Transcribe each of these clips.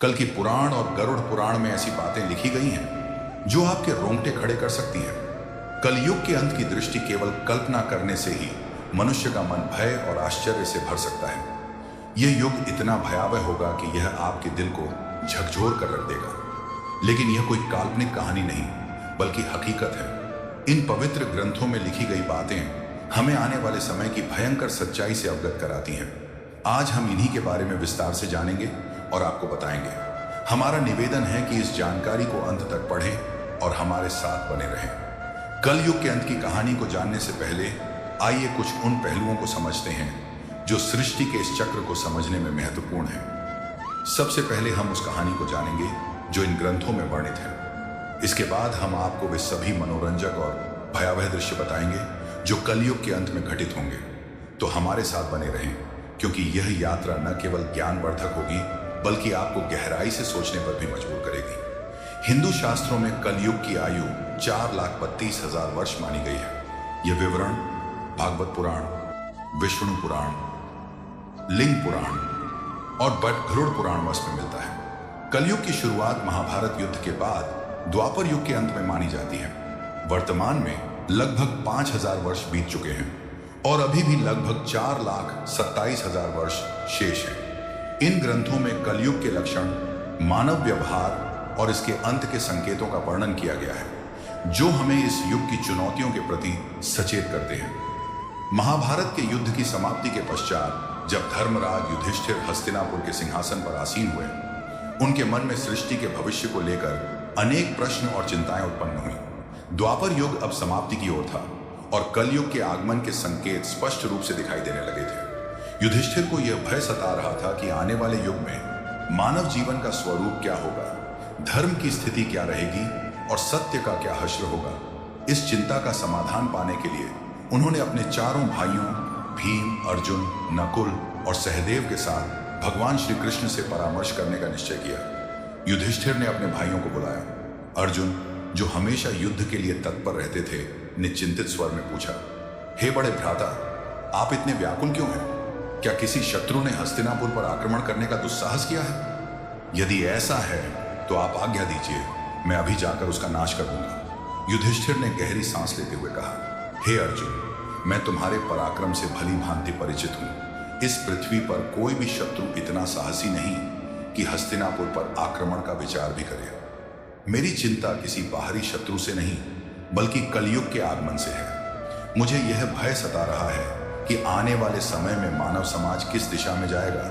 कल की पुराण और गरुड़ पुराण में ऐसी बातें लिखी गई हैं जो आपके रोंगटे खड़े कर सकती हैं। कलयुग के अंत की दृष्टि केवल कल्पना करने से ही मनुष्य का मन भय और आश्चर्य से भर सकता है। यह युग इतना भयावह होगा कि यह आपके दिल को झकझोर कर रख देगा। लेकिन यह कोई काल्पनिक कहानी नहीं बल्कि हकीकत है। इन पवित्र ग्रंथों में लिखी गई बातें हमें आने वाले समय की भयंकर सच्चाई से अवगत कराती हैं। आज हम इन्हीं के बारे में विस्तार से जानेंगे और आपको बताएंगे। हमारा निवेदन है कि इस जानकारी को अंत तक पढ़ें और हमारे साथ बने रहें। कल युग के अंत की कहानी को जानने से पहले आइए कुछ उन पहलुओं को समझते हैं जो सृष्टि के इस चक्र को समझने में महत्वपूर्ण है। सबसे पहले हम उस कहानी को जानेंगे जो इन ग्रंथों में वर्णित है। इसके बाद हम आपको वे सभी मनोरंजक और भयावह दृश्य बताएंगे जो कलयुग के अंत में घटित होंगे। तो हमारे साथ बने रहें, क्योंकि यह यात्रा न केवल ज्ञानवर्धक होगी बल्कि आपको गहराई से सोचने पर भी मजबूर करेगी। हिंदू शास्त्रों में कलयुग की आयु 4,32,000 वर्ष मानी गई है। यह विवरण भागवत पुराण, विष्णु पुराण, लिंग पुराण और गरुड़ पुराण में मिलता है। कलयुग की शुरुआत महाभारत युद्ध के बाद द्वापर युग के अंत में मानी जाती है। वर्तमान में लगभग 5,000 वर्ष बीत चुके हैं और अभी भी लगभग 4,27,000 वर्ष शेष हैं। इन ग्रंथों में कलयुग के लक्षण, मानव व्यवहार और इसके अंत के संकेतों का वर्णन किया गया है जो हमें इस युग की चुनौतियों के प्रति सचेत करते हैं। महाभारत के युद्ध की समाप्ति के पश्चात जब धर्मराज युधिष्ठिर हस्तिनापुर के सिंहासन पर आसीन हुए, उनके मन में सृष्टि के भविष्य को लेकर अनेक प्रश्न और चिंताएं उत्पन्न हुई। द्वापर युग अब समाप्ति की ओर था और कलयुग के आगमन के संकेत स्पष्ट रूप से दिखाई देने लगे थे। युधिष्ठिर को यह भय सता रहा था कि आने वाले युग में मानव जीवन का स्वरूप क्या होगा, धर्म की स्थिति क्या रहेगी और सत्य का क्या हश्र होगा। इस चिंता का समाधान पाने के लिए उन्होंने अपने चारों भाइयों भीम, अर्जुन, नकुल और सहदेव के साथ भगवान श्री कृष्ण से परामर्श करने का निश्चय किया। युधिष्ठिर ने अपने भाइयों को बुलाया। अर्जुन, जो हमेशा युद्ध के लिए तत्पर रहते थे, ने चिंतित स्वर में पूछा, हे बड़े भ्राता, आप इतने व्याकुल क्यों हैं? क्या किसी शत्रु ने हस्तिनापुर पर आक्रमण करने का दुस्साहस किया है? यदि ऐसा है तो आप आज्ञा दीजिए, मैं अभी जाकर उसका नाश कर दूंगा। युधिष्ठिर ने गहरी सांस लेते हुए कहा, हे अर्जुन, मैं तुम्हारे पराक्रम से भली भांति परिचित हूं। इस पृथ्वी पर कोई भी शत्रु इतना साहसी नहीं कि हस्तिनापुर पर आक्रमण का विचार भी करे। मेरी चिंता किसी बाहरी शत्रु से नहीं बल्कि कलयुग के आगमन से है। मुझे यह भय सता रहा है कि आने वाले समय में मानव समाज किस दिशा में जाएगा,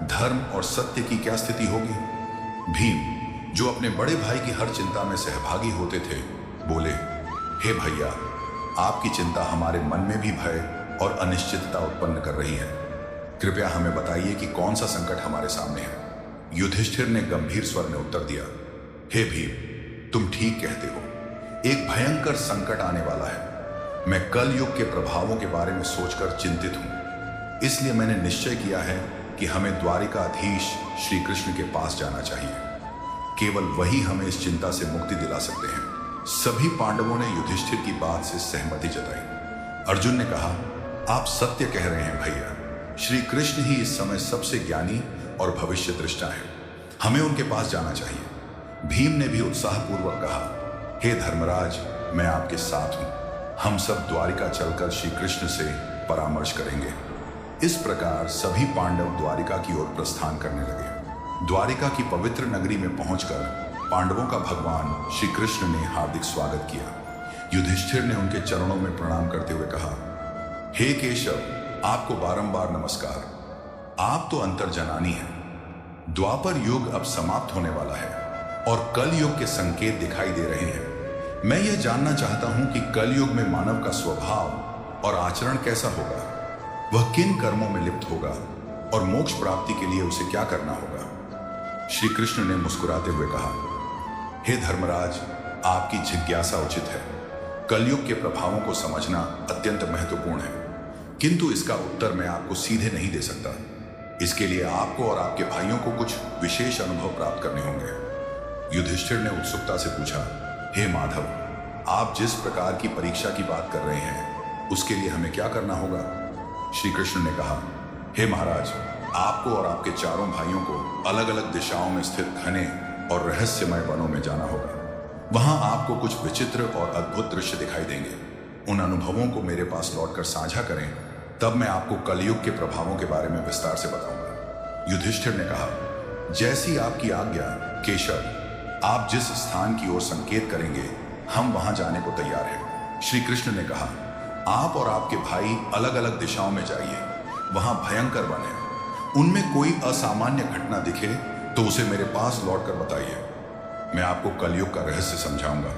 धर्म और सत्य की क्या स्थिति होगी। भीम, जो अपने बड़े भाई की हर चिंता में सहभागी होते थे, बोले, हे भैया, आपकी चिंता हमारे मन में भी भय और अनिश्चितता उत्पन्न कर रही है। कृपया हमें बताइए कि कौन सा संकट हमारे सामने है। युधिष्ठिर ने गंभीर स्वर में उत्तर दिया, हे भीम, तुम ठीक कहते हो। एक भयंकर संकट आने वाला है। मैं कल युग के प्रभावों के बारे में सोचकर चिंतित हूं। इसलिए मैंने निश्चय किया है कि हमें द्वारिकाधीश श्री कृष्ण के पास जाना चाहिए। केवल वही हमें इस चिंता से मुक्ति दिला सकते हैं। सभी पांडवों ने युधिष्ठिर की बात से सहमति जताई। अर्जुन ने कहा, आप सत्य कह रहे हैं भैया। श्री कृष्ण ही इस समय सबसे ज्ञानी और भविष्य दृष्टा है। हमें उनके पास जाना चाहिए। भीम ने भी उत्साहपूर्वक कहा, हे धर्मराज, मैं आपके साथ हूं। हम सब द्वारिका चलकर श्री कृष्ण से परामर्श करेंगे। इस प्रकार सभी पांडव द्वारिका की ओर प्रस्थान करने लगे। द्वारिका की पवित्र नगरी में पहुंचकर पांडवों का भगवान श्री कृष्ण ने हार्दिक स्वागत किया। युधिष्ठिर ने उनके चरणों में प्रणाम करते हुए कहा, हे केशव, आपको बारंबार नमस्कार। आप तो अंतर्जनानी हैं। द्वापर युग अब समाप्त होने वाला है और कल युग के संकेत दिखाई दे रहे हैं। मैं यह जानना चाहता हूं कि कल युग में मानव का स्वभाव और आचरण कैसा होगा, वह किन कर्मों में लिप्त होगा और मोक्ष प्राप्ति के लिए उसे क्या करना होगा। श्री कृष्ण ने मुस्कुराते हुए कहा, हे धर्मराज, आपकी जिज्ञासा उचित है। कलयुग के प्रभावों को समझना अत्यंत महत्वपूर्ण है, किंतु इसका उत्तर मैं आपको सीधे नहीं दे सकता। इसके लिए आपको और आपके भाइयों को कुछ विशेष अनुभव प्राप्त करने होंगे। युधिष्ठिर ने उत्सुकता से पूछा, हे माधव, आप जिस प्रकार की परीक्षा की बात कर रहे हैं उसके लिए हमें क्या करना होगा। श्री कृष्ण ने कहा, हे महाराज, आपको और आपके चारों भाइयों को अलग अलग दिशाओं में स्थित घने और रहस्यमय वनों में जाना होगा। वहां आपको कुछ विचित्र और अद्भुत दृश्य दिखाई देंगे। उन अनुभवों को मेरे पास लौटकर साझा करें, तब मैं आपको कलयुग के प्रभावों के बारे में विस्तार से बताऊंगा। युधिष्ठिर ने कहा, जैसी आपकी आज्ञा केशव, आप जिस स्थान की ओर संकेत करेंगे हम वहां जाने को तैयार हैं। श्री कृष्ण ने कहा, आप और आपके भाई अलग अलग दिशाओं में जाइए। वहां भयंकर वन है, उनमें कोई असामान्य घटना दिखे तो उसे मेरे पास लौटकर बताइए। मैं आपको कलयुग का रहस्य समझाऊंगा।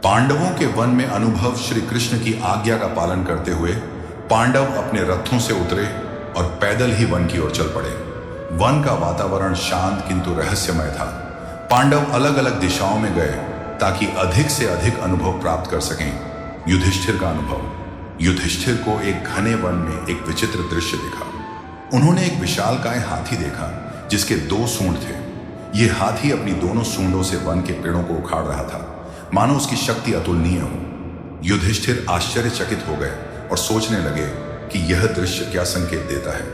पांडवों के वन में अनुभव श्री कृष्ण की आज्ञा का पालन करते हुए पांडव अपने रथों से उतरे और पैदल ही वन की ओर चल पड़े। वन का वातावरण शांत किंतु रहस्यमय था। पांडव अलग अलग दिशाओं में गए ताकि अधिक से अधिक अनुभव प्राप्त कर सकें। युधिष्ठिर का अनुभव। युधिष्ठिर को एक घने वन में एक विचित्र दृश्य दिखा। उन्होंने एक विशालकाय हाथी देखा जिसके 2 सूंड थे। ये हाथी अपनी दोनों सूंडों से वन के पेड़ों को उखाड़ रहा था, मानो उसकी शक्ति अतुलनीय हो। युधिष्ठिर आश्चर्यचकित हो गए और सोचने लगे कि यह दृश्य क्या संकेत देता है।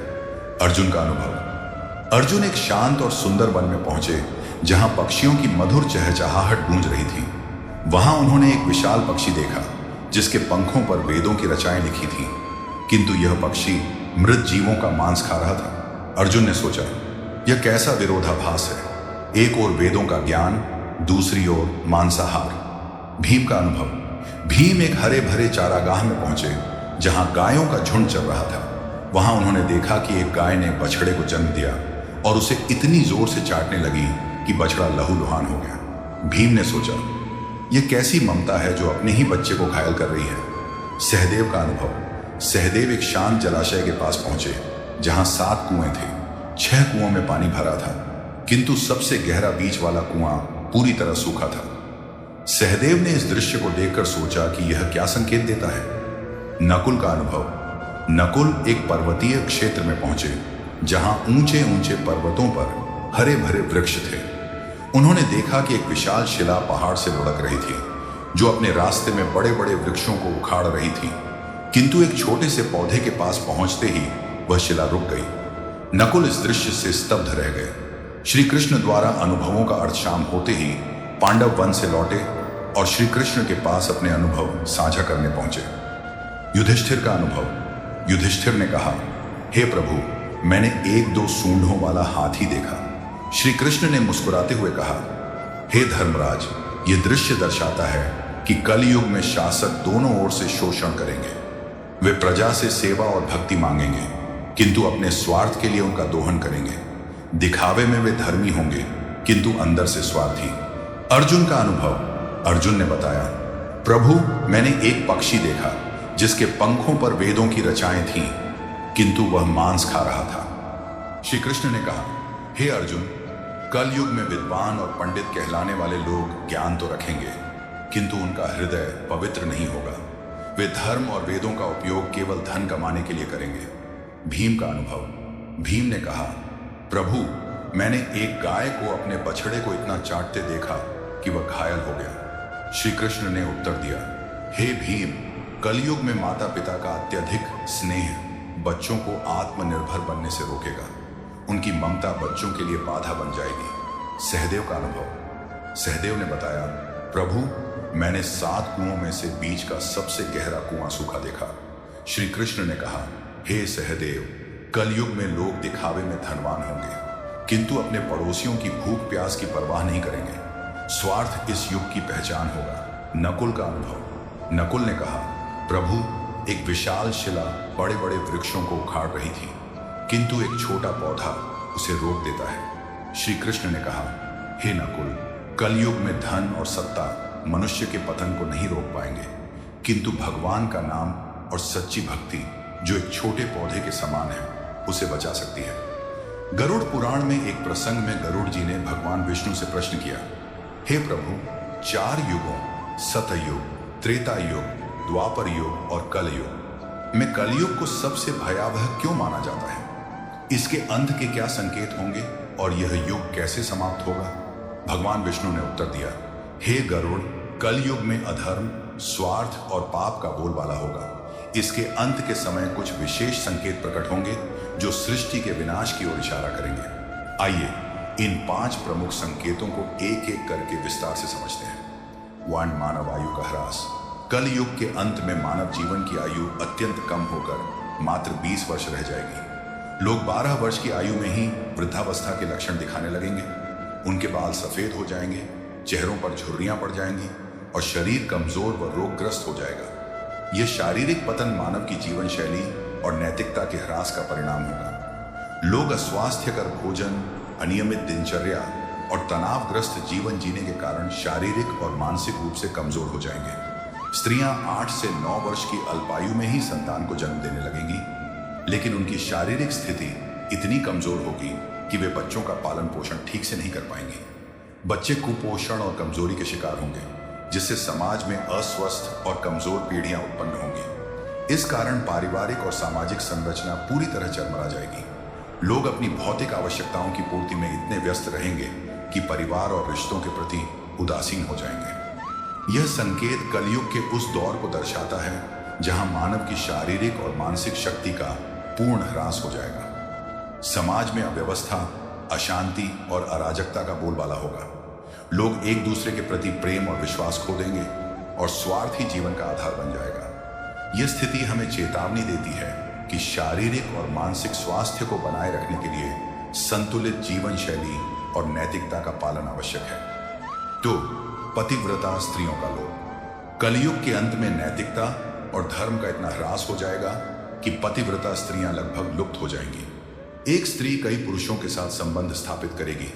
अर्जुन का अनुभव। अर्जुन एक शांत और सुंदर वन में पहुंचे जहां पक्षियों की मधुर चहचहाहट गूंज रही थी। वहां उन्होंने एक विशाल पक्षी देखा जिसके पंखों पर वेदों की रचाएं लिखी थीं, किंतु यह पक्षी मृत जीवों का मांस खा रहा था। अर्जुन ने सोचा, यह कैसा विरोधाभास है। एक ओर वेदों का ज्ञान, दूसरी ओर मांसाहार। भीम का अनुभव। भीम एक हरे भरे चारागाह में पहुंचे जहां गायों का झुंड चल रहा था। वहां उन्होंने देखा कि एक गाय ने बछड़े को जन्म दिया और उसे इतनी जोर से चाटने लगी कि बछड़ा लहूलुहान हो गया। भीम ने सोचा, यह कैसी ममता है जो अपने ही बच्चे को घायल कर रही है। सहदेव का अनुभव। सहदेव एक शांत जलाशय के पास पहुंचे जहां 7 कुएं थे। 6 कुओं में पानी भरा था, किंतु सबसे गहरा बीच वाला कुआं पूरी तरह सूखा था। सहदेव ने इस दृश्य को देखकर सोचा कि यह क्या संकेत देता है। नकुल का अनुभव। नकुल एक पर्वतीय क्षेत्र में पहुंचे जहां ऊंचे ऊंचे पर्वतों पर हरे भरे वृक्ष थे। उन्होंने देखा कि एक विशाल शिला पहाड़ से लुढ़क रही थी जो अपने रास्ते में बड़े बड़े वृक्षों को उखाड़ रही थी, किंतु एक छोटे से पौधे के पास पहुंचते ही वह शिला रुक गई। नकुल इस दृश्य से स्तब्ध रह गए। श्री कृष्ण द्वारा अनुभवों का अर्थ शाम होते ही पांडव वन से लौटे और श्री कृष्ण के पास अपने अनुभव साझा करने पहुंचे। युधिष्ठिर का अनुभव। युधिष्ठिर ने कहा, हे प्रभु, मैंने 1-2 सूंडों वाला हाथी देखा। श्री कृष्ण ने मुस्कुराते हुए कहा, हे धर्मराज, यह दृश्य दर्शाता है कि कलयुग में शासक दोनों ओर से शोषण करेंगे। वे प्रजा से सेवा और भक्ति मांगेंगे, किंतु अपने स्वार्थ के लिए उनका दोहन करेंगे। दिखावे में वे धर्मी होंगे, किंतु अंदर से स्वार्थी। अर्जुन का अनुभव। अर्जुन ने बताया, प्रभु, मैंने एक पक्षी देखा जिसके पंखों पर वेदों की रचाएं थीं, किंतु वह मांस खा रहा था। श्री कृष्ण ने कहा, हे अर्जुन, कलयुग में विद्वान और पंडित कहलाने वाले लोग ज्ञान तो रखेंगे, किंतु उनका हृदय पवित्र नहीं होगा। वे धर्म और वेदों का उपयोग केवल धन कमाने के लिए करेंगे। भीम का अनुभव। भीम ने कहा, प्रभु, मैंने एक गाय को अपने बछड़े को इतना चाटते देखा कि वह घायल हो गया। श्री कृष्ण ने उत्तर दिया, हे भीम, कलयुग में माता पिता का अत्यधिक स्नेह बच्चों को आत्मनिर्भर बनने से रोकेगा। उनकी ममता बच्चों के लिए बाधा बन जाएगी। सहदेव का अनुभव। सहदेव ने बताया, प्रभु, मैंने 7 कुओं में से बीच का सबसे गहरा कुआं सूखा देखा। श्री कृष्ण ने कहा, हे सहदेव, कलयुग में लोग दिखावे में धनवान होंगे, किंतु अपने पड़ोसियों की भूख प्यास की परवाह नहीं करेंगे। स्वार्थ इस युग की पहचान होगा। नकुल का अनुभव। नकुल ने कहा, प्रभु, एक विशाल शिला बड़े बड़े वृक्षों को उखाड़ रही थी, किंतु एक छोटा पौधा उसे रोक देता है। श्री कृष्ण ने कहा, हे नकुल, कलयुग में धन और सत्ता मनुष्य के पतन को नहीं रोक पाएंगे, किंतु भगवान का नाम और सच्ची भक्ति जो एक छोटे पौधे के समान है उसे बचा सकती है। गरुड़ पुराण में एक प्रसंग में गरुड़ जी ने भगवान विष्णु से प्रश्न किया, हे प्रभु, 4 युगों सतयुग, त्रेता युग, द्वापर युग और कलयुग में कलयुग को सबसे भयावह क्यों माना जाता है? इसके अंत के क्या संकेत होंगे और यह युग कैसे समाप्त होगा? भगवान विष्णु ने उत्तर दिया, हे गरुड़, कलयुग में अधर्म, स्वार्थ और पाप का बोलबाला होगा। इसके अंत के समय कुछ विशेष संकेत प्रकट होंगे जो सृष्टि के विनाश की ओर इशारा करेंगे। आइए इन 5 प्रमुख संकेतों को एक एक करके विस्तार से समझते हैं। 1. मानव आयु का ह्रास। कल युग के अंत में मानव जीवन की आयु अत्यंत कम होकर मात्र 20 वर्ष रह जाएगी। लोग 12 वर्ष की आयु में ही वृद्धावस्था के लक्षण दिखाने लगेंगे। उनके बाल सफेद हो जाएंगे, चेहरों पर झुर्रियां पड़ जाएंगी और शरीर कमजोर व रोगग्रस्त हो जाएगा। यह शारीरिक पतन मानव की जीवन शैली और नैतिकता के ह्रास का परिणाम होगा। लोग अस्वास्थ्यकर भोजन, अनियमित दिनचर्या और तनावग्रस्त जीवन जीने के कारण शारीरिक और मानसिक रूप से कमजोर हो जाएंगे। स्त्रियां 8 से 9 वर्ष की अल्पायु में ही संतान को जन्म देने लगेंगी, लेकिन उनकी शारीरिक स्थिति इतनी कमजोर होगी कि वे बच्चों का पालन पोषण ठीक से नहीं कर पाएंगे। बच्चे कुपोषण और कमजोरी के शिकार होंगे, जिससे समाज में अस्वस्थ और कमजोर पीढ़ियां उत्पन्न होंगी। इस कारण पारिवारिक और सामाजिक संरचना पूरी तरह चरमरा जाएगी। लोग अपनी भौतिक आवश्यकताओं की पूर्ति में इतने व्यस्त रहेंगे कि परिवार और रिश्तों के प्रति उदासीन हो जाएंगे। यह संकेत कलयुग के उस दौर को दर्शाता है जहां मानव की शारीरिक और मानसिक शक्ति का पूर्ण ह्रास हो जाएगा। समाज में अव्यवस्था, अशांति और अराजकता का बोलबाला होगा। लोग एक दूसरे के प्रति प्रेम और विश्वास खो देंगे और स्वार्थ ही जीवन का आधार बन जाएगा। यह स्थिति हमें चेतावनी देती है कि शारीरिक और मानसिक स्वास्थ्य को बनाए रखने के लिए संतुलित जीवन शैली और नैतिकता का पालन आवश्यक है। तो पतिव्रता स्त्रियों का लोभ। कलयुग के अंत में नैतिकता और धर्म का इतना ह्रास हो जाएगा कि पतिव्रता स्त्रियां लगभग लुप्त हो जाएंगी। एक स्त्री कई पुरुषों के साथ संबंध स्थापित करेगी,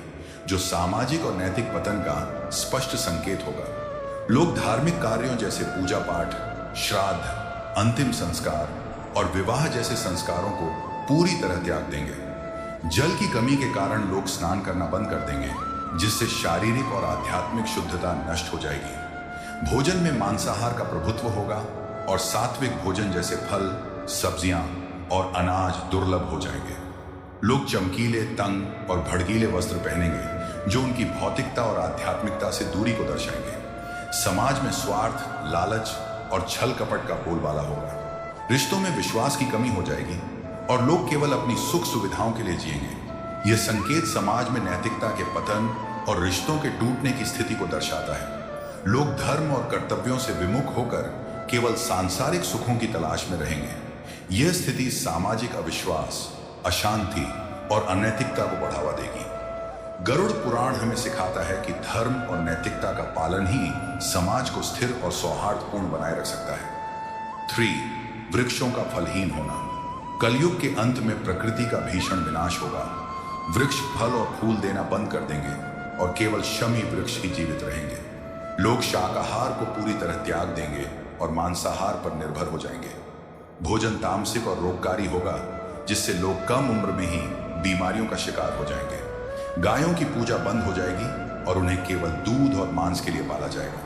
जो सामाजिक और नैतिक पतन का स्पष्ट संकेत होगा। लोग धार्मिक कार्यों जैसे पूजा पाठ, श्राद्ध, अंतिम संस्कार और विवाह जैसे संस्कारों को पूरी तरह त्याग देंगे। जल की कमी के कारण लोग स्नान करना बंद कर देंगे, जिससे शारीरिक और आध्यात्मिक शुद्धता नष्ट हो जाएगी। भोजन में मांसाहार का प्रभुत्व होगा और सात्विक भोजन जैसे फल, सब्जियां और अनाज दुर्लभ हो जाएंगे। लोग चमकीले, तंग और भड़कीले वस्त्र पहनेंगे, जो उनकी भौतिकता और आध्यात्मिकता से दूरी को दर्शाएंगे। समाज में स्वार्थ, लालच और छल कपट का बोलबाला होगा। रिश्तों में विश्वास की कमी हो जाएगी और लोग केवल अपनी सुख सुविधाओं के लिए जिएंगे। यह संकेत समाज में नैतिकता के पतन और रिश्तों के टूटने की स्थिति को दर्शाता है। लोग धर्म और कर्तव्यों से विमुख होकर केवल सांसारिक सुखों की तलाश में रहेंगे। यह स्थिति सामाजिक अविश्वास, अशांति और अनैतिकता को बढ़ावा देगी। गरुड़ पुराण हमें सिखाता है कि धर्म और नैतिकता का पालन ही समाज को स्थिर और सौहार्दपूर्ण बनाए रख सकता है। 3. वृक्षों का फलहीन होना। कलयुग के अंत में प्रकृति का भीषण विनाश होगा। वृक्ष फल और फूल देना बंद कर देंगे और केवल शमी वृक्ष ही जीवित रहेंगे। लोग शाकाहार को पूरी तरह त्याग देंगे और मांसाहार पर निर्भर हो जाएंगे। भोजन तामसिक और रोगकारी होगा, जिससे लोग कम उम्र में ही बीमारियों का शिकार हो जाएंगे। गायों की पूजा बंद हो जाएगी और उन्हें केवल दूध और मांस के लिए पाला जाएगा।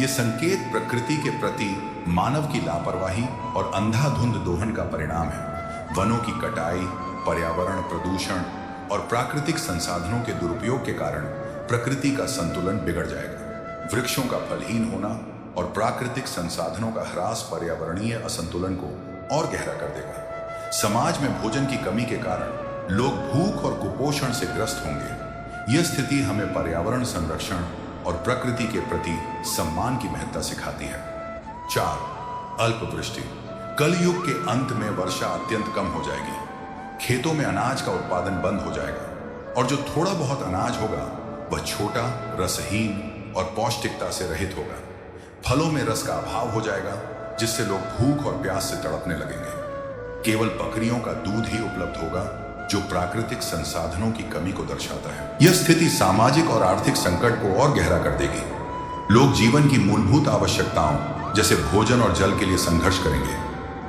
यह संकेत प्रकृति के प्रति मानव की लापरवाही और अंधाधुंध दोहन का परिणाम है। वनों की कटाई, पर्यावरण प्रदूषण और प्राकृतिक संसाधनों के दुरुपयोग के कारण प्रकृति का संतुलन बिगड़ जाएगा। वृक्षों का फलहीन होना और प्राकृतिक संसाधनों का ह्रास पर्यावरणीय असंतुलन को और गहरा कर देगा। समाज में भोजन की कमी के कारण लोग भूख और कुपोषण से ग्रस्त होंगे। यह स्थिति हमें पर्यावरण संरक्षण और प्रकृति के प्रति सम्मान की महत्ता सिखाती है। 4. अल्पवृष्टि। कलयुग के अंत में वर्षा अत्यंत कम हो जाएगी। खेतों में अनाज का उत्पादन बंद हो जाएगा और जो थोड़ा बहुत अनाज होगा वह छोटा, रसहीन और पौष्टिकता से रहित होगा। फलों में रस का अभाव हो जाएगा, जिससे लोग भूख और प्यास से तड़पने लगेंगे। केवल बकरियों का दूध ही उपलब्ध होगा, जो प्राकृतिक संसाधनों की कमी को दर्शाता है। यह स्थिति सामाजिक और आर्थिक संकट को और गहरा कर देगी। लोग जीवन की मूलभूत आवश्यकताओं जैसे भोजन और जल के लिए संघर्ष करेंगे।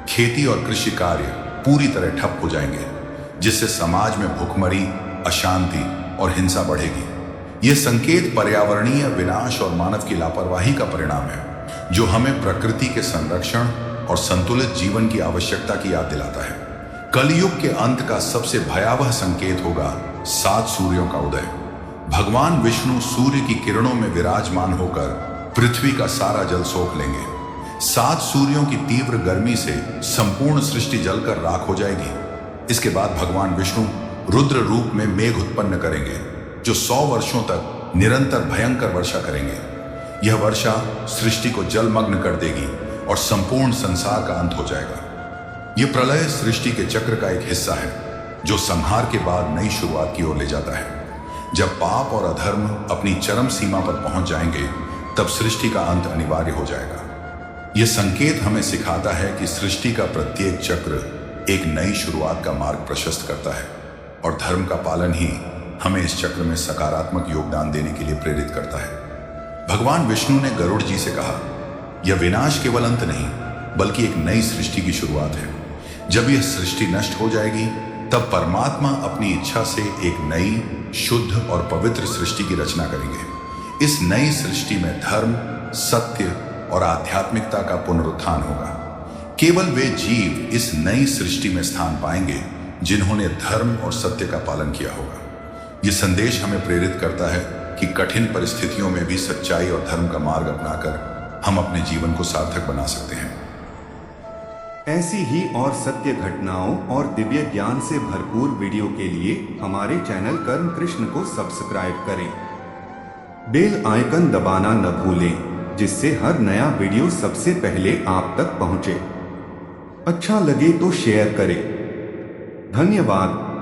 खेती और कृषि कार्य पूरी तरह ठप हो जाएंगे, जिससे समाज में भुखमरी, अशांति और हिंसा बढ़ेगी। यह संकेत पर्यावरणीय विनाश और मानव की लापरवाही का परिणाम है, जो हमें प्रकृति के संरक्षण और संतुलित जीवन की आवश्यकता की याद दिलाता है। कलयुग के अंत का सबसे भयावह संकेत होगा 7 सूर्यों का उदय। भगवान विष्णु सूर्य की किरणों में विराजमान होकर पृथ्वी का सारा जल सोख लेंगे। 7 सूर्यों की तीव्र गर्मी से संपूर्ण सृष्टि जलकर राख हो जाएगी। इसके बाद भगवान विष्णु रुद्र रूप में मेघ उत्पन्न करेंगे, जो 100 वर्षों तक निरंतर भयंकर वर्षा करेंगे। यह वर्षा सृष्टि को जलमग्न कर देगी और संपूर्ण संसार का अंत हो जाएगा। यह प्रलय सृष्टि के चक्र का एक हिस्सा है, जो संहार के बाद नई शुरुआत की ओर ले जाता है। जब पाप और अधर्म अपनी चरम सीमा पर पहुंच जाएंगे, तब सृष्टि का अंत अनिवार्य हो जाएगा। यह संकेत हमें सिखाता है कि सृष्टि का प्रत्येक चक्र एक नई शुरुआत का मार्ग प्रशस्त करता है, और धर्म का पालन ही हमें इस चक्र में सकारात्मक योगदान देने के लिए प्रेरित करता है। भगवान विष्णु ने गरुड़ जी से कहा, यह विनाश केवल अंत नहीं, बल्कि एक नई सृष्टि की शुरुआत है। जब यह सृष्टि नष्ट हो जाएगी, तब परमात्मा अपनी इच्छा से एक नई, शुद्ध और पवित्र सृष्टि की रचना करेंगे। इस नई सृष्टि में धर्म, सत्य और आध्यात्मिकता का पुनरुत्थान होगा। केवल वे जीव इस नई सृष्टि में स्थान पाएंगे जिन्होंने धर्म और सत्य का पालन किया होगा। यह संदेश हमें प्रेरित करता है कि कठिन परिस्थितियों में भी सच्चाई और धर्म का मार्ग अपनाकर हम अपने जीवन को सार्थक बना सकते हैं। ऐसी ही और सत्य घटनाओं और दिव्य ज्ञान से भरपूर वीडियो के लिए हमारे चैनल कर्म कृष्ण को सब्सक्राइब करें। बेल आइकन दबाना न भूलें, जिससे हर नया वीडियो सबसे पहले आप तक पहुंचे। अच्छा लगे तो शेयर करें। धन्यवाद।